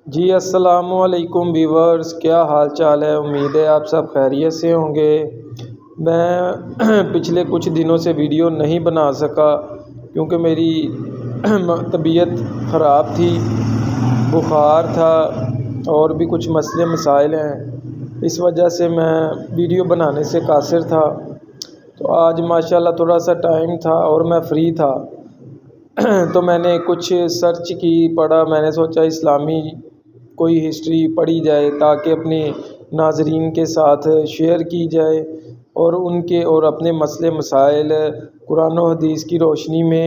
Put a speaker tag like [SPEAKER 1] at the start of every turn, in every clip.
[SPEAKER 1] جی السلام علیکم ویورز، کیا حال چال ہے؟ امید ہے آپ سب خیریت سے ہوں گے۔ میں پچھلے کچھ دنوں سے ویڈیو نہیں بنا سکا کیونکہ میری طبیعت خراب تھی، بخار تھا اور بھی کچھ مسئلے مسائل ہیں، اس وجہ سے میں ویڈیو بنانے سے قاصر تھا۔ تو آج ماشاءاللہ تھوڑا سا ٹائم تھا اور میں فری تھا، تو میں نے کچھ سرچ کی، پڑھا، میں نے سوچا اسلامی کوئی ہسٹری پڑھی جائے تاکہ اپنے ناظرین کے ساتھ شیئر کی جائے اور ان کے اور اپنے مسئلے مسائل قرآن و حدیث کی روشنی میں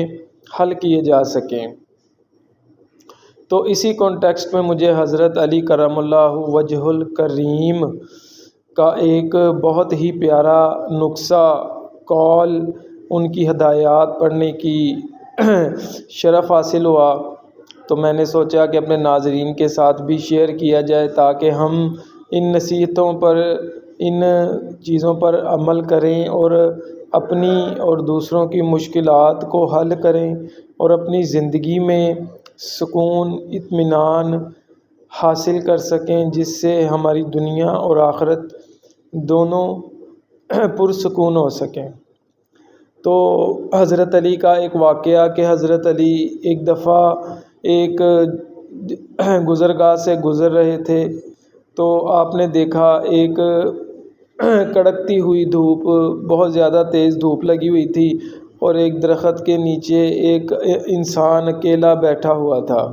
[SPEAKER 1] حل کیے جا سکیں۔ تو اسی کانٹیکسٹ میں مجھے حضرت علی کرم اللہ وجہ الکریم کا ایک بہت ہی پیارا نسخہ قول، ان کی ہدایات پڑھنے کی شرف حاصل ہوا، تو میں نے سوچا کہ اپنے ناظرین کے ساتھ بھی شیئر کیا جائے تاکہ ہم ان نصیحتوں پر، ان چیزوں پر عمل کریں اور اپنی اور دوسروں کی مشکلات کو حل کریں اور اپنی زندگی میں سکون، اطمینان حاصل کر سکیں، جس سے ہماری دنیا اور آخرت دونوں پرسکون ہو سکیں۔ تو حضرت علی کا ایک واقعہ کہ حضرت علی ایک دفعہ ایک گزرگاہ سے گزر رہے تھے، تو آپ نے دیکھا ایک کڑکتی ہوئی دھوپ، بہت زیادہ تیز دھوپ لگی ہوئی تھی اور ایک درخت کے نیچے ایک انسان اکیلا بیٹھا ہوا تھا۔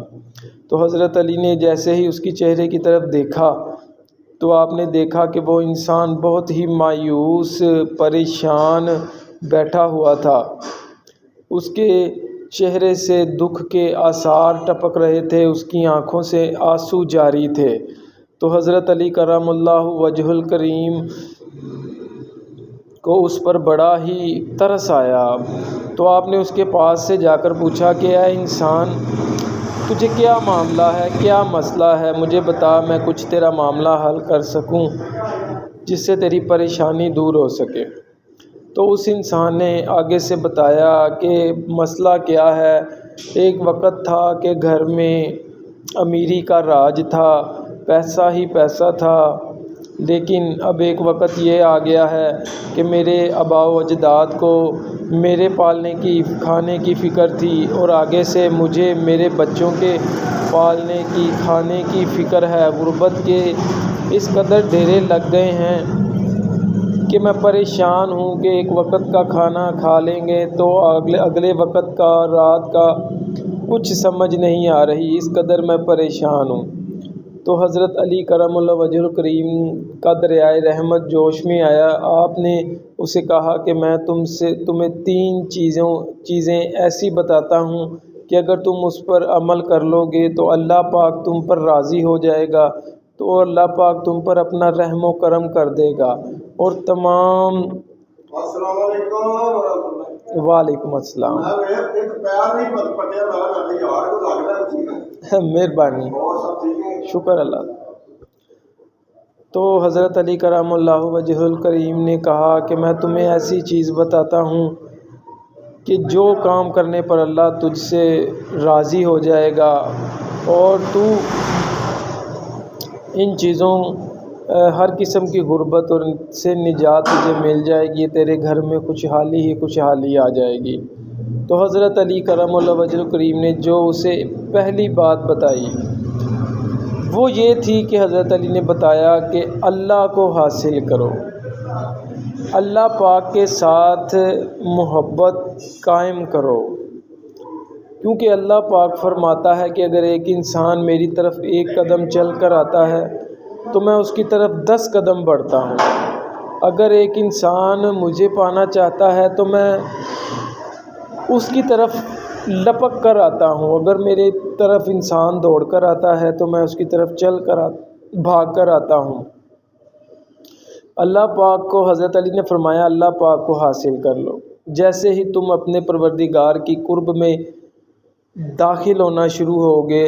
[SPEAKER 1] تو حضرت علی نے جیسے ہی اس کی چہرے کی طرف دیکھا تو آپ نے دیکھا کہ وہ انسان بہت ہی مایوس، پریشان بیٹھا ہوا تھا، اس کے چہرے سے دکھ کے آثار ٹپک رہے تھے، اس کی آنکھوں سے آنسو جاری تھے۔ تو حضرت علی کرم اللہ وجہ الکریم کو اس پر بڑا ہی ترس آیا، تو آپ نے اس کے پاس سے جا کر پوچھا کہ اے انسان، تجھے کیا معاملہ ہے، کیا مسئلہ ہے، مجھے بتا، میں کچھ تیرا معاملہ حل کر سکوں جس سے تیری پریشانی دور ہو سکے۔ تو اس انسان نے آگے سے بتایا کہ مسئلہ کیا ہے۔ ایک وقت تھا کہ گھر میں امیری کا راج تھا، پیسہ ہی پیسہ تھا، لیکن اب ایک وقت یہ آ گیا ہے کہ میرے آباء و اجداد کو میرے پالنے کی، کھانے کی فکر تھی اور آگے سے مجھے میرے بچوں کے پالنے کی، کھانے کی فکر ہے۔ غربت کے اس قدر ڈیرے لگ گئے ہیں کہ میں پریشان ہوں کہ ایک وقت کا کھانا کھا لیں گے تو اگلے وقت کا، رات کا کچھ سمجھ نہیں آ رہی، اس قدر میں پریشان ہوں۔ تو حضرت علی کرم اللہ وجہ الکریم کا دریائے رحمت جوش میں آیا۔ آپ نے اسے کہا کہ میں تمہیں 3 چیزیں ایسی بتاتا ہوں کہ اگر تم اس پر عمل کر لو گے تو اللہ پاک تم پر راضی ہو جائے گا، تو اللہ پاک تم پر اپنا رحم و کرم کر دے گا اور تمام۔ السلام علیکم۔ وعلیکم السلام۔ مہربانی، شکر اللہ۔ تو حضرت علی کرم اللہ وجہ الکریم نے کہا کہ میں تمہیں ایسی چیز بتاتا ہوں کہ جو کام کرنے پر اللہ تجھ سے راضی ہو جائے گا اور تو ان چیزوں، ہر قسم کی غربت اور سے نجات تجھے مل جائے گی، تیرے گھر میں خوشحالی آ جائے گی۔ تو حضرت علی کرم اللہ وجہ الکریم نے جو اسے پہلی بات بتائی وہ یہ تھی کہ حضرت علی نے بتایا کہ اللہ کو حاصل کرو، اللہ پاک کے ساتھ محبت قائم کرو، کیونکہ اللہ پاک فرماتا ہے کہ اگر ایک انسان میری طرف 1 قدم چل کر آتا ہے تو میں اس کی طرف 10 قدم بڑھتا ہوں۔ اگر ایک انسان مجھے پانا چاہتا ہے تو میں اس کی طرف لپک کر آتا ہوں، اگر میرے طرف انسان دوڑ کر آتا ہے تو میں اس کی طرف بھاگ کر آتا ہوں۔ اللہ پاک کو، حضرت علی نے فرمایا، اللہ پاک کو حاصل کر لو۔ جیسے ہی تم اپنے پروردگار کی قرب میں داخل ہونا شروع ہوگے،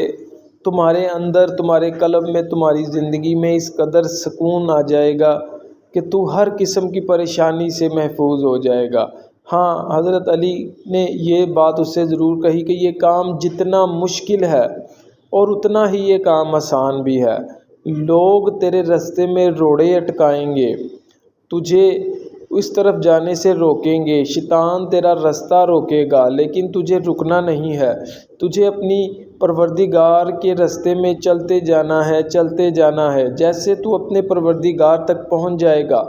[SPEAKER 1] تمہارے اندر، تمہارے قلب میں، تمہاری زندگی میں اس قدر سکون آ جائے گا کہ تو ہر قسم کی پریشانی سے محفوظ ہو جائے گا۔ ہاں، حضرت علی نے یہ بات اس سے ضرور کہی کہ یہ کام جتنا مشکل ہے اور اتنا ہی یہ کام آسان بھی ہے۔ لوگ تیرے راستے میں روڑے اٹکائیں گے، تجھے اس طرف جانے سے روکیں گے، شیطان تیرا راستہ روکے گا، لیکن تجھے رکنا نہیں ہے۔ تجھے اپنی پروردگار کے راستے میں چلتے جانا ہے۔ جیسے تو اپنے پروردگار تک پہنچ جائے گا،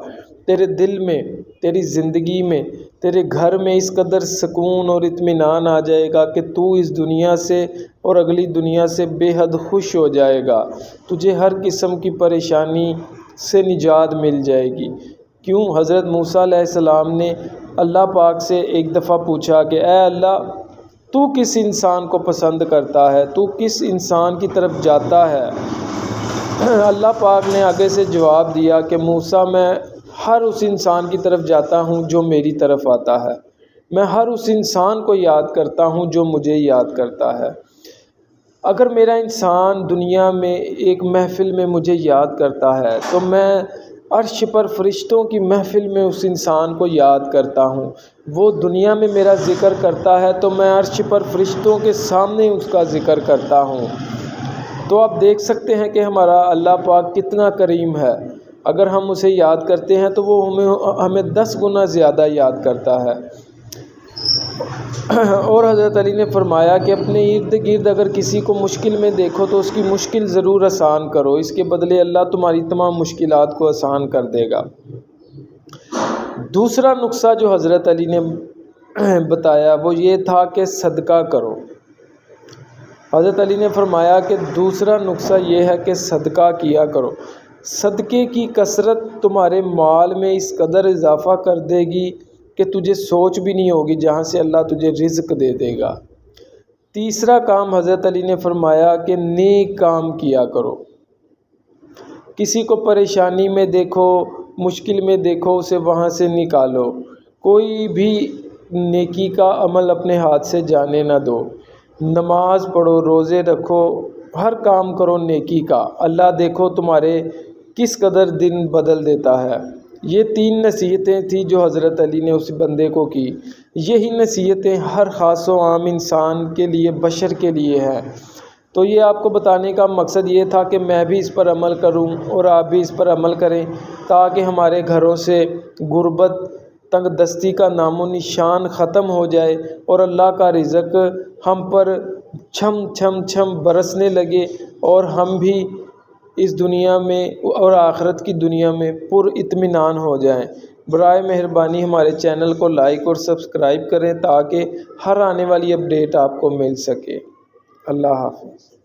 [SPEAKER 1] تیرے دل میں، تیری زندگی میں، تیرے گھر میں اس قدر سکون اور اطمینان آ جائے گا کہ تو اس دنیا سے اور اگلی دنیا سے بے حد خوش ہو جائے گا۔ تجھے ہر قسم کی پریشانی سے نجات مل جائے گی۔ کیوں؟ حضرت موسیٰ علیہ السلام نے اللہ پاک سے ایک دفعہ پوچھا کہ اے اللہ، تو کس انسان کو پسند کرتا ہے؟ تو کس انسان کی طرف جاتا ہے؟ اللہ پاک نے آگے سے جواب دیا کہ موسیٰ، میں ہر اس انسان کی طرف جاتا ہوں جو میری طرف آتا ہے۔ میں ہر اس انسان کو یاد کرتا ہوں جو مجھے یاد کرتا ہے۔ اگر میرا انسان دنیا میں ایک محفل میں مجھے یاد کرتا ہے تو میں عرش پر فرشتوں کی محفل میں اس انسان کو یاد کرتا ہوں۔ وہ دنیا میں میرا ذکر کرتا ہے تو میں عرش پر فرشتوں کے سامنے اس کا ذکر کرتا ہوں۔ تو آپ دیکھ سکتے ہیں کہ ہمارا اللہ پاک کتنا کریم ہے۔ اگر ہم اسے یاد کرتے ہیں تو وہ ہمیں 10 گنا زیادہ یاد کرتا ہے۔ اور حضرت علی نے فرمایا کہ اپنے ارد گرد اگر کسی کو مشکل میں دیکھو تو اس کی مشکل ضرور آسان کرو، اس کے بدلے اللہ تمہاری تمام مشکلات کو آسان کر دے گا۔ دوسرا نسخہ جو حضرت علی نے بتایا وہ یہ تھا کہ صدقہ کرو۔ حضرت علی نے فرمایا کہ دوسرا نسخہ یہ ہے کہ صدقہ کیا کرو۔ صدقے کی کثرت تمہارے مال میں اس قدر اضافہ کر دے گی کہ تجھے سوچ بھی نہیں ہوگی جہاں سے اللہ تجھے رزق دے دے گا۔ تیسرا کام حضرت علی نے فرمایا کہ نیک کام کیا کرو۔ کسی کو پریشانی میں دیکھو، مشکل میں دیکھو، اسے وہاں سے نکالو۔ کوئی بھی نیکی کا عمل اپنے ہاتھ سے جانے نہ دو۔ نماز پڑھو، روزے رکھو، ہر کام کرو نیکی کا۔ اللہ دیکھو تمہارے کس قدر دن بدل دیتا ہے۔ یہ 3 نصیحتیں تھیں جو حضرت علی نے اس بندے کو کی۔ یہی نصیحتیں ہر خاص و عام انسان کے لیے، بشر کے لیے ہیں۔ تو یہ آپ کو بتانے کا مقصد یہ تھا کہ میں بھی اس پر عمل کروں اور آپ بھی اس پر عمل کریں، تاکہ ہمارے گھروں سے غربت، تنگ دستی کا نام و نشان ختم ہو جائے اور اللہ کا رزق ہم پر چھم چھم چھم برسنے لگے اور ہم بھی اس دنیا میں اور آخرت کی دنیا میں پر اطمینان ہو جائیں۔ برائے مہربانی ہمارے چینل کو لائک اور سبسکرائب کریں تاکہ ہر آنے والی اپڈیٹ آپ کو مل سکے۔ اللہ حافظ۔